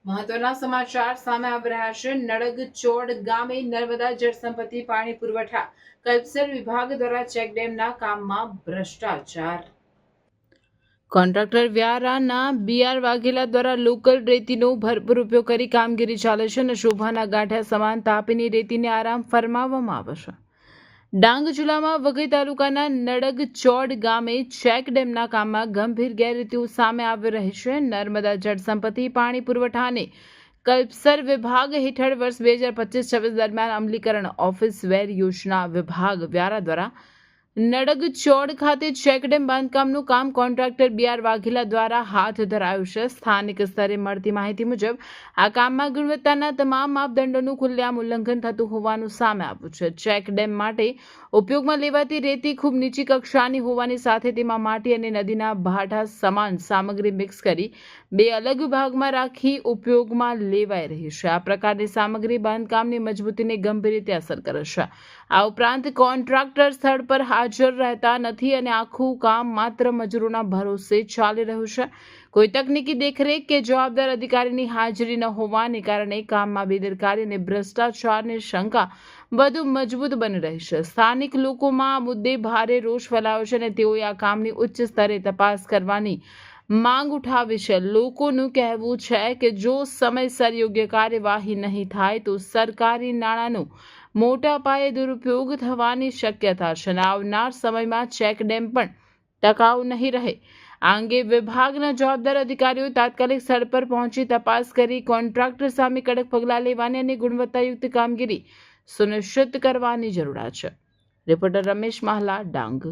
મહત્વના સમાચાર સામે આવી રહ્યા છે। નડગચોડ ગામે નર્મદા જળસંપત્તિ પાણી પુરવઠા કલ્પસર વિભાગ દ્વારા ચેકડેમના કામમાં ભ્રષ્ટાચાર। કોન્ટ્રાક્ટર વ્યારાના BR વાઘેલા દ્વારા લોકલ રેતીનો ભરપૂર ઉપયોગ કરી કામગીરી ચાલે છે અને શોભાના ગાંઠિયા સમાન તાપીની રેતીને આરામ ફરમાવવામાં આવે છે। ડાંગ જિલ્લામાં વઘઈ તાલુકાના નડગચોડ ગામે ચેકડેમના કામમાં ગંભીર ગેરરીતિઓ સામે આવી રહી છે। નર્મદા જળસંપત્તિ પાણી પુરવઠાને કલ્પસર વિભાગ હેઠળ વર્ષ 2025-26 દરમિયાન અમલીકરણ ઓફિસ વેર યોજના વિભાગ વ્યારા દ્વારા નડગચોડ ખાતે ચેકડેમ બાંધકામનું કામ કોન્ટ્રાક્ટર BR વાઘેલા દ્વારા હાથ ધરાયું છે। સ્થાનિક સ્તરે મળતી માહિતી મુજબ આ કામમાં ગુણવત્તાના તમામ માપદંડોનું ખુલ્લેઆમ ઉલ્લંઘન થતું હોવાનું સામે આવ્યું છે। ચેકડેમ માટે ઉપયોગમાં લેવાતી રેતી ખૂબ નીચી કક્ષાની હોવાની સાથે તેમાં માટી અને નદીના ભાટા સમાન સામગ્રી મિક્સ કરી બે અલગ વિભાગમાં રાખી ઉપયોગમાં લેવાઈ રહી છે। આ પ્રકારની સામગ્રી બાંધકામની મજબૂતીને ગંભીર રીતે અસર કરે છે। આ ઉપરાંત કોન્ટ્રાક્ટર સ્થળ પર હાજર રહેતા નથી અને આખું કામ માત્ર મજૂરોના ભરોસે ચાલી રહ્યું છે। કોઈ તકનીકી દેખરેખ કે જવાબદાર અધિકારીની હાજરી ન હોવાને કારણે કામમાં બેદરકારી અને ભ્રષ્ટાચારની શંકા વધુ મજબૂત બની રહી છે। સ્થાનિક લોકોમાં આ મુદ્દે ભારે રોષ ફેલાયો છે અને તેઓએ આ કામની ઉચ્ચ સ્તરે તપાસ કરવાની માંગ ઉઠાવી છે। લોકોનું કહેવું છે કે જો સમયસર યોગ્ય કાર્યવાહી નહીં થાય તો સરકારી નાણાંનો મોટા પાયે દુરુપયોગ થવાની શક્યતા છે અને આવનાર સમયમાં ચેકડેમ પણ ટકાઉ નહીં રહે। આ અંગે વિભાગના જવાબદાર અધિકારીઓ તાત્કાલિક સ્થળ પર પહોંચી તપાસ કરી કોન્ટ્રાક્ટર સામે કડક પગલાં લેવાની અને ગુણવત્તાયુક્ત કામગીરી સુનિશ્ચિત કરવાની જરૂર છે। રિપોર્ટર રમેશ માહલા, ડાંગ।